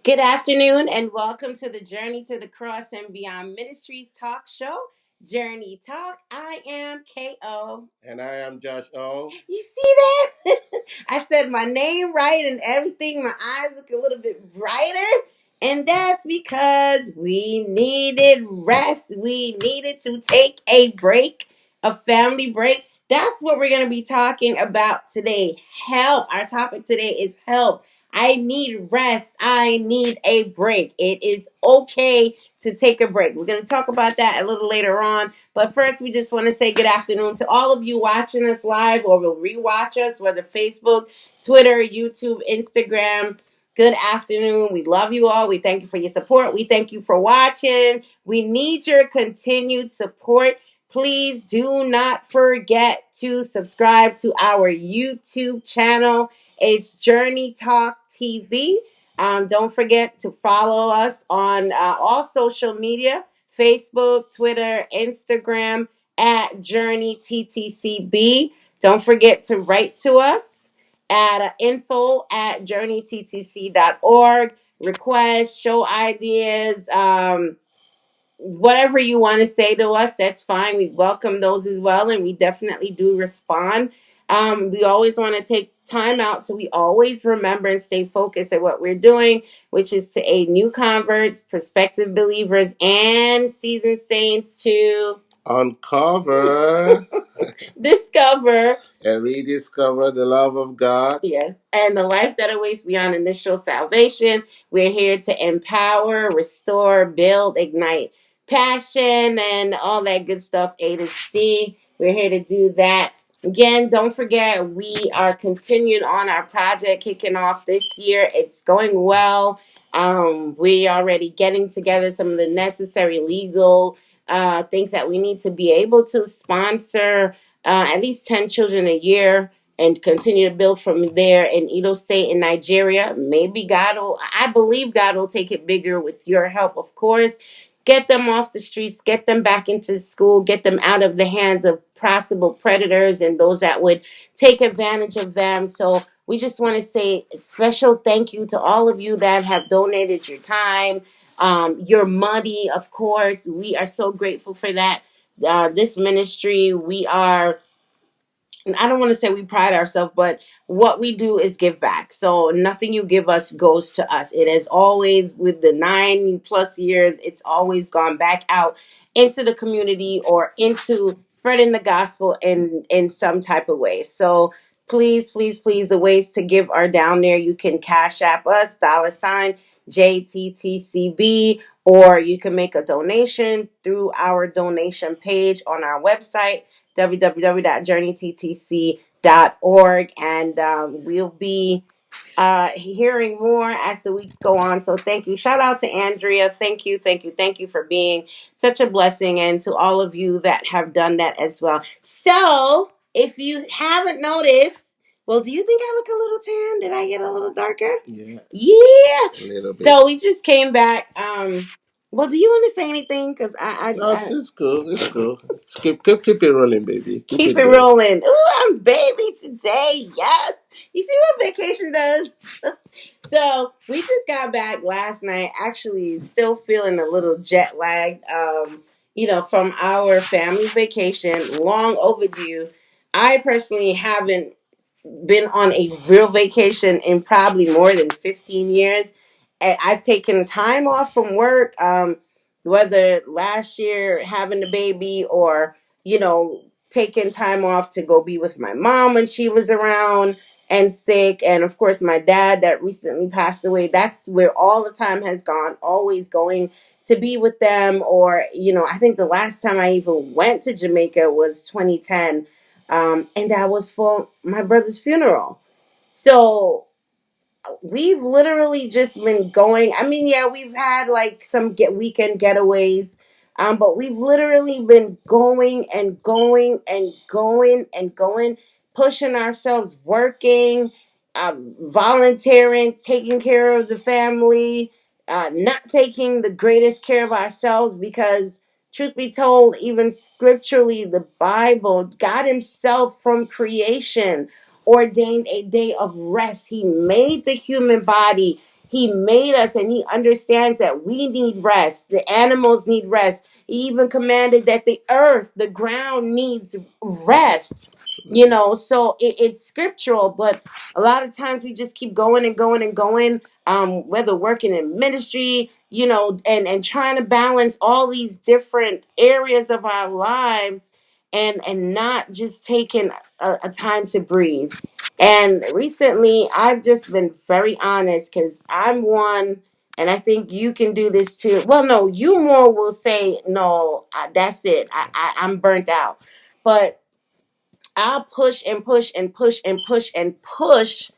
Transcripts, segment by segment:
Good afternoon and welcome to the Journey to the Cross and Beyond Ministries talk show, Journey Talk. I am KO. And I am Josh O. You see that? I said my name right and everything. My eyes look a little bit brighter. And that's because we needed rest. We needed to take a break, a family break. That's what we're going to be talking about today. Help. Our topic today is help. I need rest. I need a break. It is okay to take a break. We're going to talk about that a little later on. But first, we just want to say good afternoon to all of you watching us live or will rewatch us, whether Facebook, Twitter, YouTube, Instagram. Good afternoon. We love you all. We thank you for your support. We thank you for watching. We need your continued support. Please do not forget to subscribe to our YouTube channel. It's Journey Talk TV. Don't forget to follow us on all social media: Facebook, Twitter, Instagram at Journey TTCB. Don't forget to write to us at info at journeyttc.org. Requests, show ideas, whatever you want to say to us, that's fine. We welcome those as well, and we definitely do respond. We always want to take time out so we always remember and stay focused at what we're doing, which is to aid new converts, prospective believers, and seasoned saints to Uncover discover, and rediscover the love of God. yeah, and the life that awaits beyond initial salvation. We're here to empower, restore, build, ignite passion, and all that good stuff. A to C. We're here to do that. Again, don't forget, we are continuing on our project, kicking off this year. It's going well. We already getting together some of the necessary legal things that we need to be able to sponsor at least 10 children a year and continue to build from there in Edo State in Nigeria. Maybe I believe God will take it bigger with your help, of course. Get them off the streets, get them back into school, get them out of the hands of possible predators and those that would take advantage of them. So we just want to say a special thank you to all of you that have donated your time, your money, of course. We are so grateful for that. This ministry, we are, I don't want to say we pride ourselves, but what we do is give back. So nothing you give us goes to us. It has always, with the 9+ years, it's always gone back out into the community or into spreading the gospel in some type of way. So please, please, please, the ways to give are down there. You can cash app us, $ JTTCB, or you can make a donation through our donation page on our website www.journeyttc.org, and we'll be hearing more as the weeks go on. So thank you. Shout out to Andrea. Thank you, thank you, thank you for being such a blessing, and to all of you that have done that as well. So if you haven't noticed, well, do you think I look a little tan? Did I get a little darker? Yeah, Yeah. a little bit. So we just came back. Well, do you want to say anything? Because No, it's cool. It's cool. Keep it rolling, baby. Keep keep it it going. rolling. Ooh, I'm baby today. Yes. You see what vacation does? So we just got back last night. Actually, still feeling a little jet lagged. From our family vacation, long overdue. I personally haven't been on a real vacation in probably more than 15 years. And I've taken time off from work, whether last year having the baby or, taking time off to go be with my mom when she was around and sick. And of course, my dad that recently passed away. That's where all the time has gone, always going to be with them. Or, I think the last time I even went to Jamaica was 2010, and that was for my brother's funeral. So we've literally just been going. I mean, yeah, we've had like some weekend getaways, but we've literally been going and going and going and going, pushing ourselves, working, volunteering, taking care of the family, not taking the greatest care of ourselves because, truth be told, even scripturally, the Bible, God Himself from creation ordained a day of rest. He made the human body He made us and he understands that we need rest. The animals need rest. He even commanded that the earth, the ground needs rest. So it's scriptural, but a lot of times we just keep going and going and going, whether working in ministry, and trying to balance all these different areas of our lives, and not just taking a time to breathe. And recently, I've just been very honest because I'm one, and I think you can do this too. Well, no, you more will say, no, that's it. I'm burnt out. But I'll push and push and push and push and push,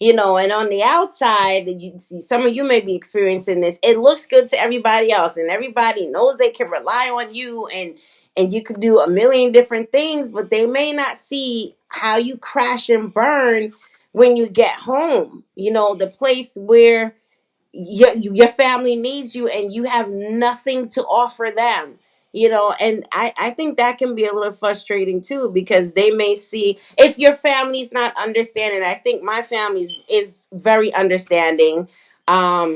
and on the outside, some of you may be experiencing this. It looks good to everybody else, and everybody knows they can rely on you, and you could do a million different things, but they may not see how you crash and burn when you get home. The place where your family needs you and you have nothing to offer them. And I think that can be a little frustrating too, because they may see, if your family's not understanding. I think my family is very understanding. At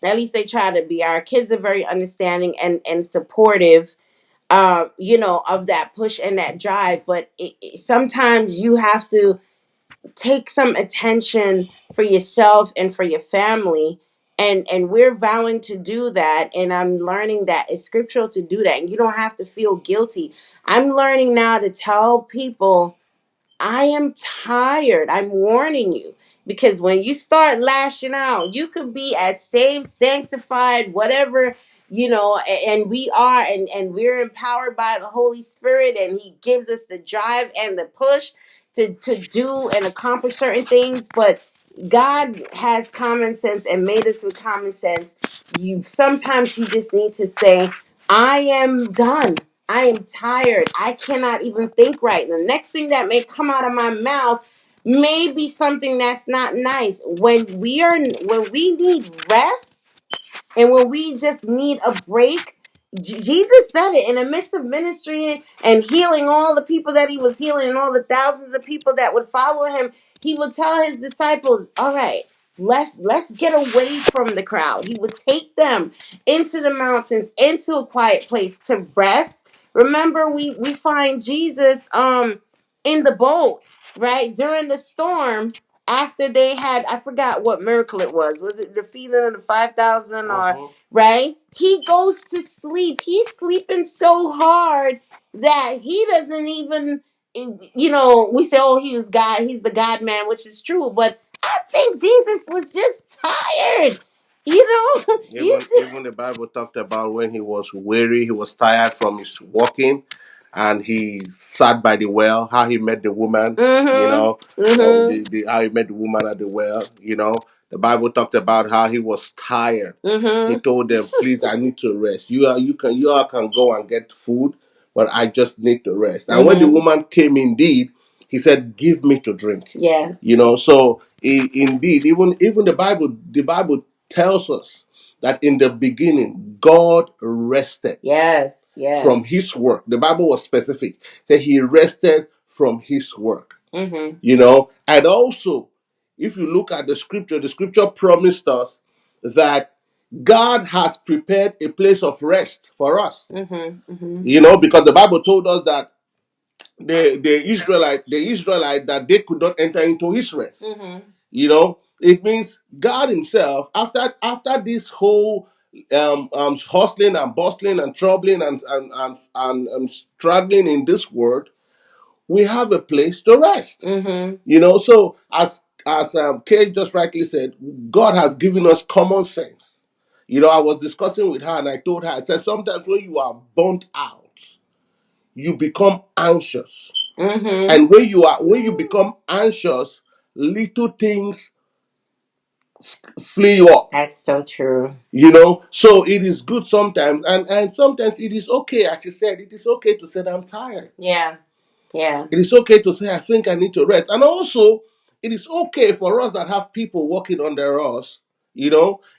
least they try to be. Our kids are very understanding and supportive, of that push and that drive. But sometimes you have to take some attention for yourself and for your family, and we're vowing to do that, and I'm learning that it's scriptural to do that, and you don't have to feel guilty. I'm learning now to tell people, I am tired. I'm warning you. Because when you start lashing out, you could be as saved, sanctified, whatever, and we are, and we're empowered by the Holy Spirit, and He gives us the drive and the push to do and accomplish certain things. But God has common sense and made us with common sense. You just need to say, I am done. I am tired. I cannot even think right. The next thing that may come out of my mouth may be something that's not nice. When we need rest, and when we just need a break, Jesus said it in the midst of ministry and healing all the people that He was healing, and all the thousands of people that would follow Him. He would tell His disciples, all right, let's get away from the crowd. He would take them into the mountains, into a quiet place to rest. Remember, we find Jesus in the boat, right, during the storm, after they had, I forgot what miracle it was. Was it the feeding of the 5,000, or right? He goes to sleep. He's sleeping so hard that he doesn't even, we say, oh, he was God. He's the God man, which is true. But I think Jesus was just tired. Even the Bible talked about when he was weary, he was tired from his walking, and he sat by the well. How he met the woman, how he met the woman at the well. The Bible talked about how he was tired. He told them, "Please, I need to rest. You all can go and get food, but I just need to rest." And when the woman came, indeed, he said, "Give me to drink." Yes. So indeed, even the Bible tells us that in the beginning, God rested. Yes. Yes. From His work. The Bible was specific that He rested from His work. And also, if you look at the scripture promised us that God has prepared a place of rest for us. Because the Bible told us that the Israelite that they could not enter into His rest. It means God Himself, after this whole hustling and bustling and troubling and struggling in this world, we have a place to rest. So as Kate just rightly said, God has given us common sense. I was discussing with her, and I told her, I said, sometimes when you are burnt out, you become anxious. And when you become anxious, little things flee you up. That's so true. So it is good sometimes, and sometimes it is okay. As she said, it is okay to say I'm tired. Yeah. It is okay to say I think I need to rest. And also, it is okay for us that have people working under us. It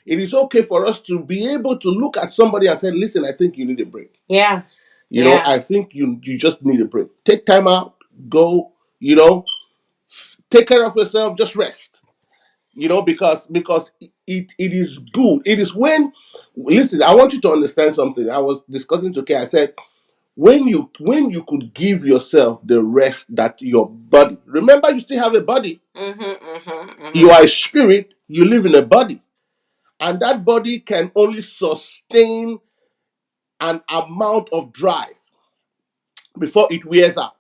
is okay for us to be able to look at somebody and say, listen, I think you need a break. Yeah. I think you just need a break. Take time out, go, take care of yourself, just rest. because it is good. It is when, listen, I want you to understand something. I was discussing to Kay. I said, when you could give yourself the rest that your body, remember, you still have a body. You are a spirit, you live in a body, and that body can only sustain an amount of drive before it wears out.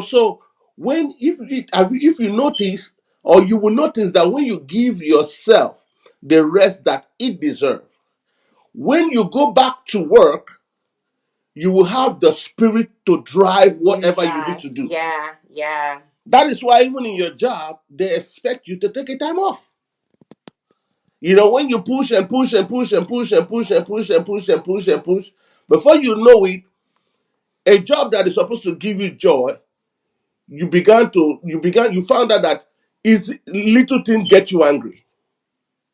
So when if you notice, or you will notice that when you give yourself the rest that it deserves, when you go back to work, you will have the spirit to drive whatever you need to do. Yeah, yeah. That is why even in your job, they expect you to take a time off. When you push and push and push and push and push and push and push and push and push, before you know it, a job that is supposed to give you joy, you found out that is little thing get you angry.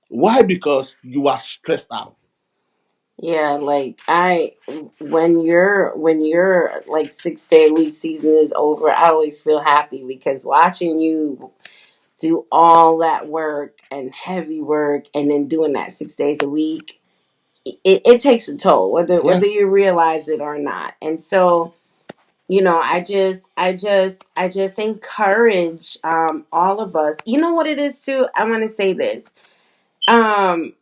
Why? Because you are stressed out. Yeah, like when your like 6 day week season is over, I always feel happy because watching you do all that work and heavy work and then doing that 6 days a week, it takes a toll, whether Yeah. you realize it or not. And so, I just encourage all of us. You know what it is too? I want to say this. Um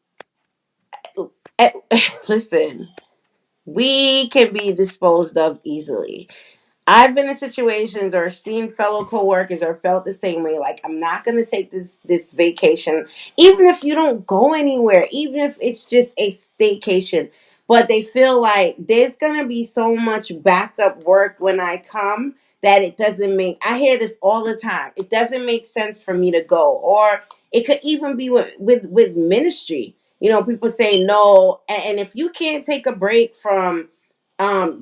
eh, Listen, we can be disposed of easily. I've been in situations or seen fellow coworkers or felt the same way. Like, I'm not gonna take this vacation, even if you don't go anywhere, even if it's just a staycation. But they feel like there's gonna be so much backed up work when I come that it doesn't make. I hear this all the time. It doesn't make sense for me to go, or it could even be with ministry. People say no, and if you can't take a break from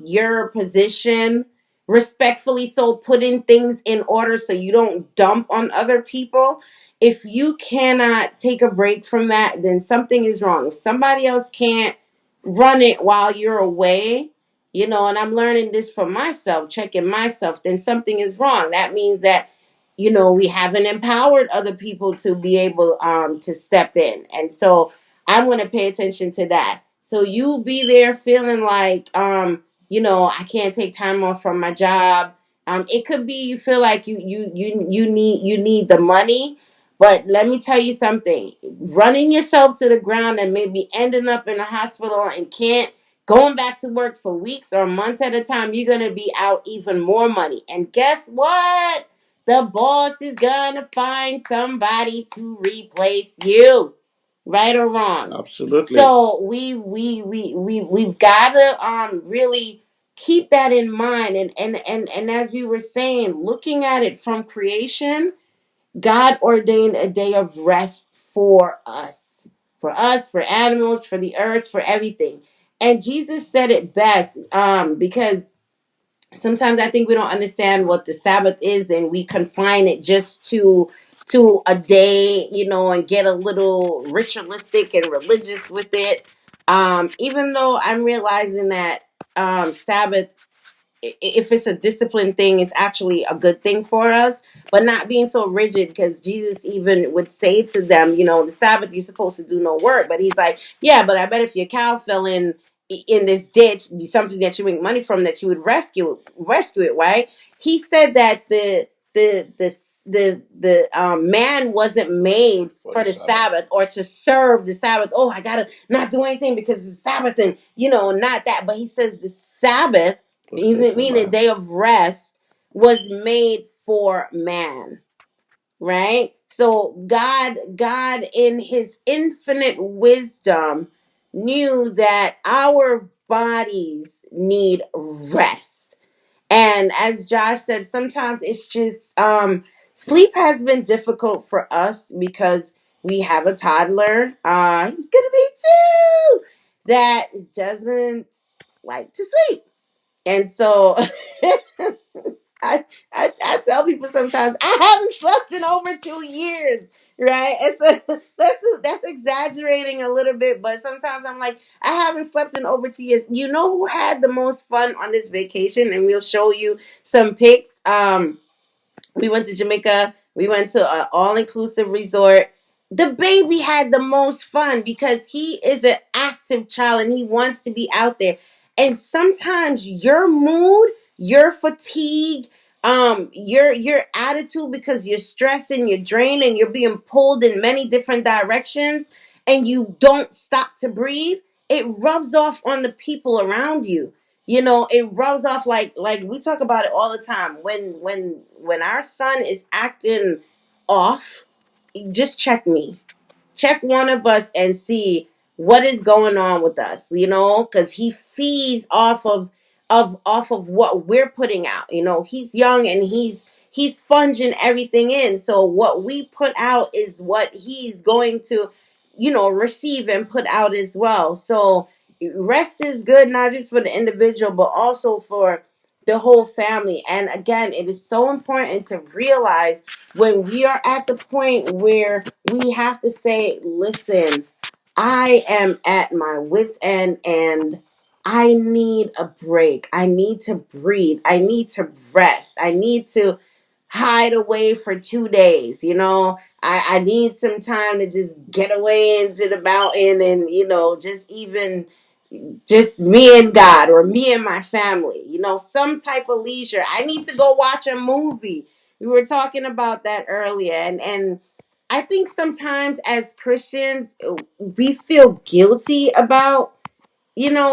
your position respectfully, so putting things in order so you don't dump on other people, if you cannot take a break from that, then something is wrong. If somebody else can't run it while you're away, and I'm learning this for myself, checking myself, then something is wrong. That means that we haven't empowered other people to be able to step in. And so I want to pay attention to that. So you be there feeling like I can't take time off from my job. It could be you feel like you need the money, but let me tell you something. Running yourself to the ground and maybe ending up in a hospital and can't going back to work for weeks or months at a time, you're gonna be out even more money. And guess what? The boss is gonna find somebody to replace you, right or wrong. Absolutely. So we've got to really keep that in mind. And as we were saying, looking at it from creation, God ordained a day of rest for animals, for the earth, for everything. And Jesus said it best, because sometimes I think we don't understand what the Sabbath is, and we confine it just to a day, and get a little ritualistic and religious with it. Even though I'm realizing that Sabbath, if it's a discipline thing, is actually a good thing for us, but not being so rigid, because Jesus even would say to them, the Sabbath you're supposed to do no work, but he's like, yeah, but I bet if your cow fell in this ditch, something that you make money from, that you would rescue it, right? He said that the man wasn't made for the Sabbath, or to serve the Sabbath. Oh, I gotta not do anything because it's Sabbath, and not that. But he says the Sabbath, meaning a day of rest, was made for man, right? So God in his infinite wisdom knew that our bodies need rest. And as Josh said, sometimes it's just sleep has been difficult for us because we have a toddler. He's gonna be two, that doesn't like to sleep. And so I tell people sometimes I haven't slept in over 2 years, right? And so that's exaggerating a little bit, but sometimes I'm like, I haven't slept in over 2 years. You know who had the most fun on this vacation? And we'll show you some pics. We went to Jamaica We went to an all-inclusive resort. The baby had the most fun because he is an active child and he wants to be out there. And sometimes your mood, your fatigue, your attitude, because you're stressed and you're drained and you're being pulled in many different directions and you don't stop to breathe, it rubs off on the people around you. It rubs off, like we talk about it all the time. When our son is acting off, just check me, check one of us and see what is going on with us, because he feeds off of what we're putting out. He's young and he's sponging everything in, so what we put out is what he's going to receive and put out as well. So rest is good, not just for the individual but also for the whole family. And again, it is so important to realize when we are at the point where we have to say, listen, I am at my wit's end and I need a break. I need to breathe. I need to rest. I need to hide away for 2 days. I need some time to just get away into the mountain and, just me and God or me and my family, some type of leisure. I need to go watch a movie. We were talking about that earlier. And I think sometimes as Christians, we feel guilty about,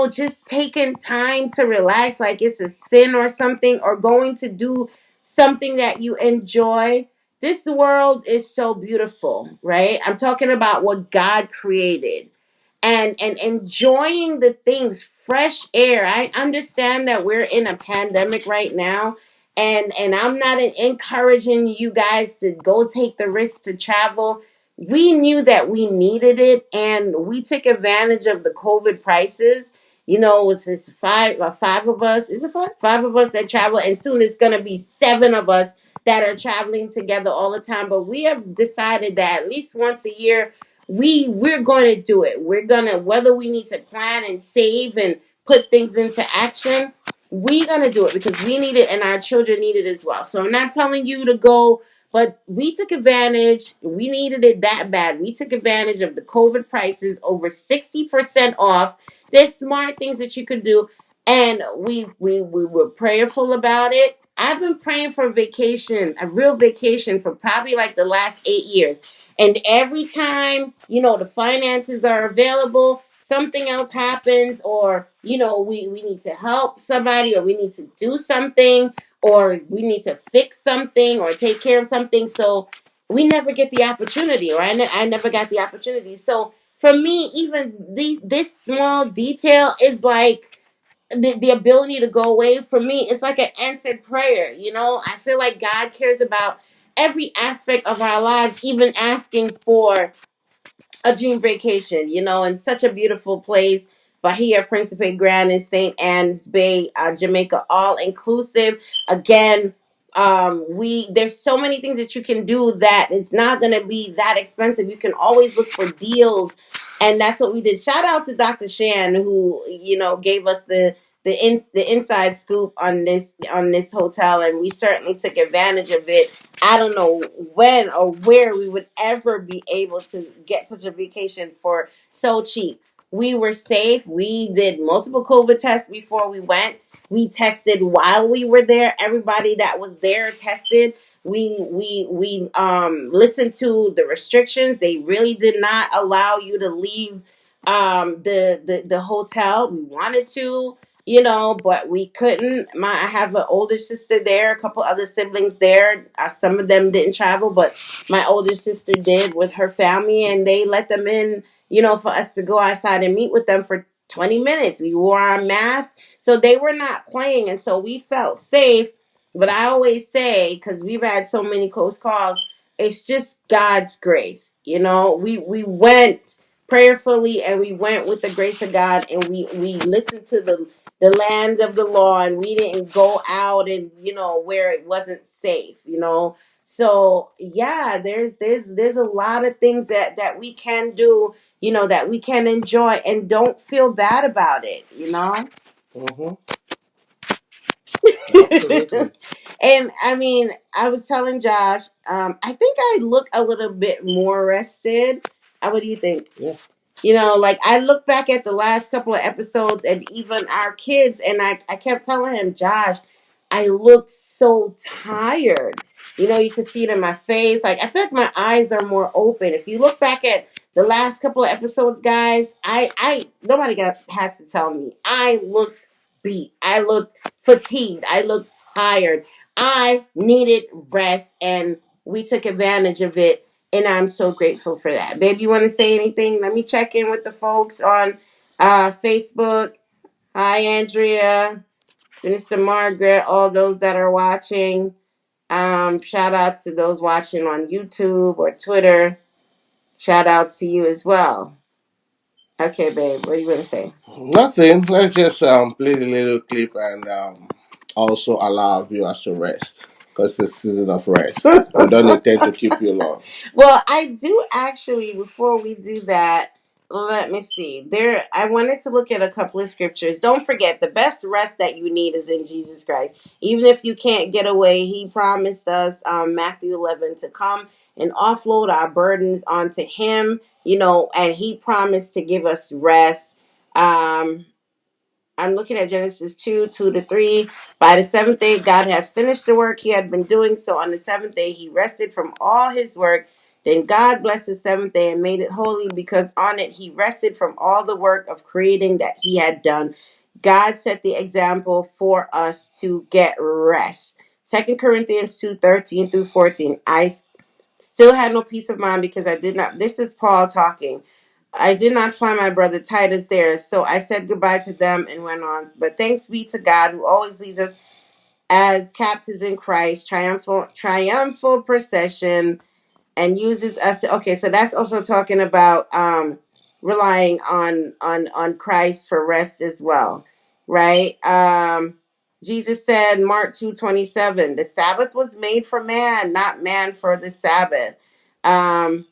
just taking time to relax, like it's a sin or something, or going to do something that you enjoy. This world is so beautiful, right? I'm talking about what God created and enjoying the things, fresh air. I understand that we're in a pandemic right now, and I'm not encouraging you guys to go take the risk to travel. We knew that we needed it, and we took advantage of the COVID prices. It's just five of us. Is it five of us that travel, and soon it's gonna be seven of us that are traveling together all the time. But we have decided that at least once a year we're going to do it. We're going to, whether we need to plan and save and put things into action, we're going to do it because we need it and our children need it as well. So I'm not telling you to go, but we took advantage. We needed it that bad. We took advantage of the COVID prices, over 60% off. There's smart things that you could do, and we were prayerful about it. I've been praying for a vacation, a real vacation, for probably like the last 8 years. And every time, the finances are available, something else happens, or, we need to help somebody, or we need to do something, or we need to fix something, or take care of something. So we never get the opportunity, or I never got the opportunity. So for me, even this small detail is like the ability to go away. For me, it's like an answered prayer. I feel like God cares about every aspect of our lives, even asking for a dream vacation, in such a beautiful place. Bahia, Principe, Grand, and St. Anne's Bay, Jamaica, all inclusive. Again, we there's so many things that you can do that it's not gonna be that expensive. You can always look for deals, and that's what we did. Shout out to Dr. Shan, who gave us the inside scoop on this hotel, and we certainly took advantage of it. I don't know when or where we would ever be able to get such a vacation for so cheap. We were safe. We did multiple COVID tests before we went. We tested while we were there. Everybody that was there tested. We listened to the restrictions. They really did not allow you to leave the hotel. We wanted to, but we couldn't. I have an older sister there, a couple other siblings there. Some of them didn't travel, but my older sister did with her family, and they let them in, for us to go outside and meet with them for 20 minutes. We wore our masks, so they were not playing, and so we felt safe. But I always say, because we've had so many close calls, it's just God's grace. We went prayerfully, and we went with the grace of God, and we listened to the lands of the law, and we didn't go out and where it wasn't safe. So yeah, there's a lot of things that we can do, that we can enjoy, and don't feel bad about it. Mm-hmm. Absolutely. And I mean, I was telling Josh, I think I look a little bit more rested. What do you think? Yeah. You know, like I look back at the last couple of episodes and even our kids, and I kept telling him, Josh, I look so tired. You know, you can see it in my face. Like I feel like my eyes are more open. If you look back at the last couple of episodes, guys, I nobody has to tell me. I looked beat. I looked fatigued. I looked tired. I needed rest, and we took advantage of it, and I'm so grateful for that. Babe, you want to say anything? Let me check in with the folks on Facebook. Hi, Andrea, Minister Margaret, all those that are watching. Shout outs to those watching on YouTube or Twitter. Shout outs to you as well. Okay, babe, what are you going to say? Nothing. Let's just play the little clip and also allow viewers to rest because it's season of rest. We don't intend to keep you long. Well, I do actually, before we do that, let me see. There I wanted to look at a couple of scriptures. Don't forget, the best rest that you need is in Jesus Christ. Even if you can't get away, he promised us Matthew 11 to come and offload our burdens onto him, you know, and he promised to give us rest. Um I'm looking at Genesis 2, 2 to 3. By the seventh day, God had finished the work he had been doing. So on the seventh day, he rested from all his work. Then God blessed the seventh day and made it holy because on it he rested from all the work of creating that he had done. God set the example for us to get rest. 2 Corinthians 2:13 through 14. I still had no peace of mind because I did not. This is Paul talking. I did not find my brother Titus there, so I said goodbye to them and went on. But thanks be to God who always leads us as captives in Christ, triumphal procession, and uses us to, okay, so that's also talking about relying on Christ for rest as well, right? Jesus said, Mark 2:27, the Sabbath was made for man, not man for the Sabbath. um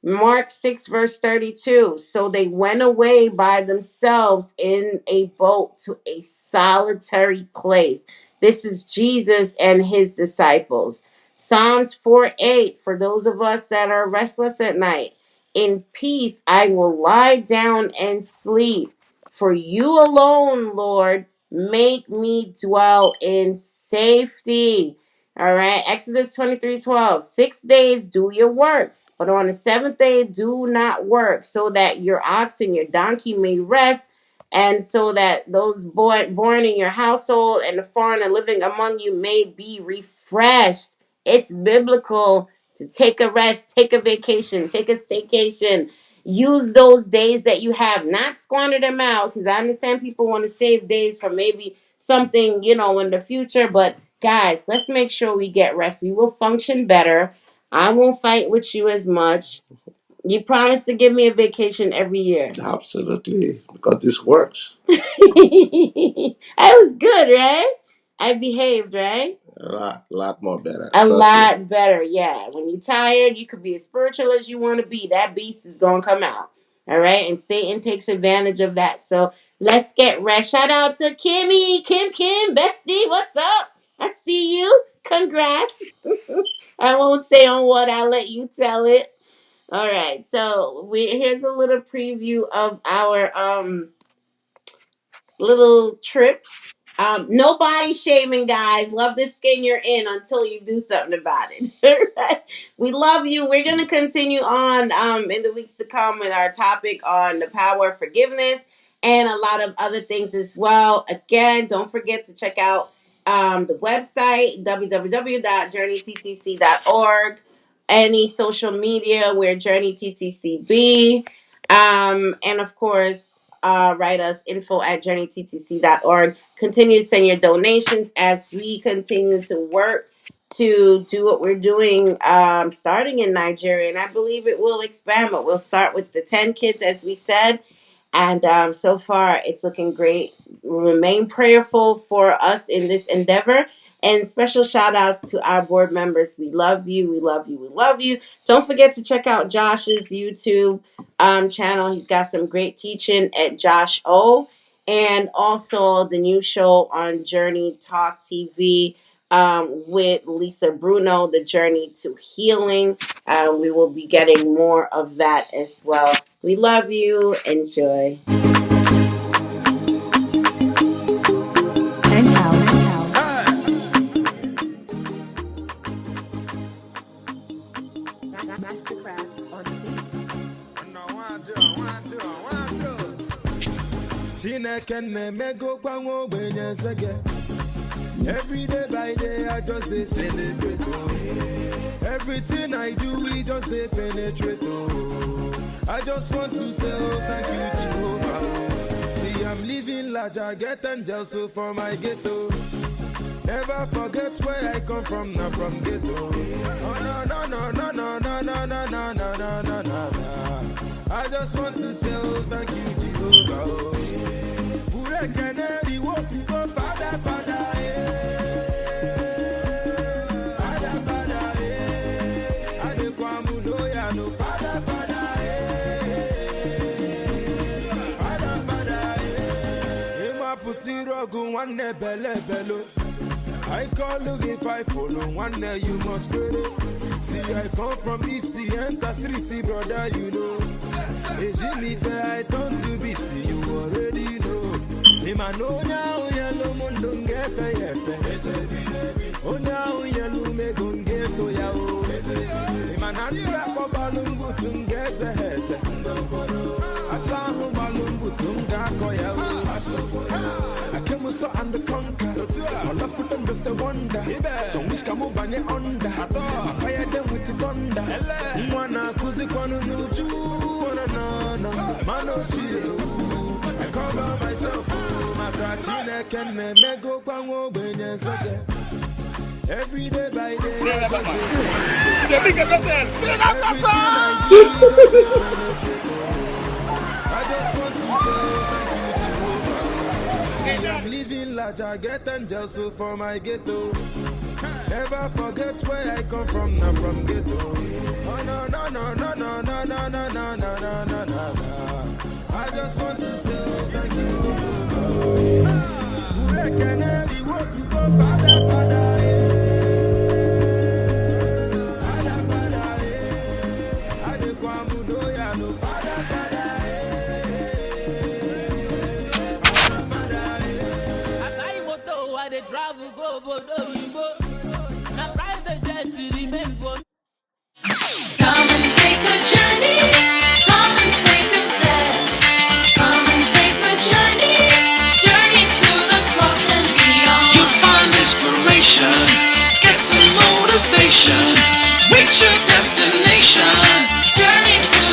Mark 6, verse 32. So they went away by themselves in a boat to a solitary place. This is Jesus and his disciples. Psalms 4:8. For those of us that are restless at night, in peace I will lie down and sleep. For you alone, Lord, make me dwell in safety. All right. Exodus 23:12. 6 days do your work, but on the seventh day, do not work, so that your ox and your donkey may rest, and so that those born in your household and the foreigner living among you may be refreshed. It's biblical to take a rest, take a vacation, take a staycation. Use those days that you have, not squander them out, because I understand people want to save days for maybe something, you know, in the future, but guys, let's make sure we get rest. We will function better. I won't fight with you as much. You promised to give me a vacation every year. Absolutely, because this works. I was good, right? I behaved, right? A lot more better. A Trust me. lot better, yeah. When you're tired, you could be as spiritual as you want to be. That beast is going to come out. All right? And Satan takes advantage of that. So let's get rest. Shout out to Kimmy, Kim, Bestie. What's up? I see you. Congrats. I won't say on what, I'll let you tell it. All right. So here's a little preview of our little trip. No body shaming, guys. Love the skin you're in until you do something about it. Right? We love you. We're gonna continue on in the weeks to come with our topic on the power of forgiveness and a lot of other things as well. Again, don't forget to check out the website www.journeyttc.org. Any social media, we're JourneyTTCB. And of course, write us info@journeyttc.org. Continue to send your donations as we continue to work to do what we're doing, starting in Nigeria. And I believe it will expand, but we'll start with the 10 kids, as we said. And so far, it's looking great. Remain prayerful for us in this endeavor. And special shout outs to our board members. We love you. We love you. We love you. Don't forget to check out Josh's YouTube channel. He's got some great teaching at Josh O. and also the new show on Journey Talk TV with Lisa Bruno, The Journey to Healing. We will be getting more of that as well. We love you. Enjoy. Every day by day, I just they celebrate. Oh. Everything I do, we just they penetrate. Oh. I just want to say, oh, thank you, Jehovah. Oh. See, I'm living large, I get angels so for my ghetto. Never forget where I come from, not from ghetto. Oh, no, no, no, no, no, no, no, no, no, no, no, no, no. I just want to say, oh, thank you, Jehovah. Oh. Pure canary, what you go, Father, Father. One belle bello. I call look if I follow one day you must go. See I come from East the enter street brother you know. Hey Jimmy fair I turn to beast you already know. Him I know now yellow moon don't get fair. Oh now yellow me gon get to ya oh. Him I not rap a balloon button guess a hess. I saw him balloon button ga koya oh. So and the conquer, all of them just a wonder. So which come up and under. I fire them with the thunder. Mwana kuzi kwanu nuju, no, mano chill. I cover myself, my trachine can me go kwango benye sake. Every day by day, I just want to say. I'm living large, I get angels so for my ghetto. Never forget where I come from, not from ghetto. Oh no, no, no, no, no, no, no, no, no, no, no, no, no. I just want to say thank you. Who can I be what to go, Father, Father, Father, Father, I dey kwamu no ya no Father, Father. Travel go bodo yimbo na private jet to remain for. Come and take a journey, come and take a step, come and take a journey, journey to the cross and beyond. You'll find inspiration, get some motivation.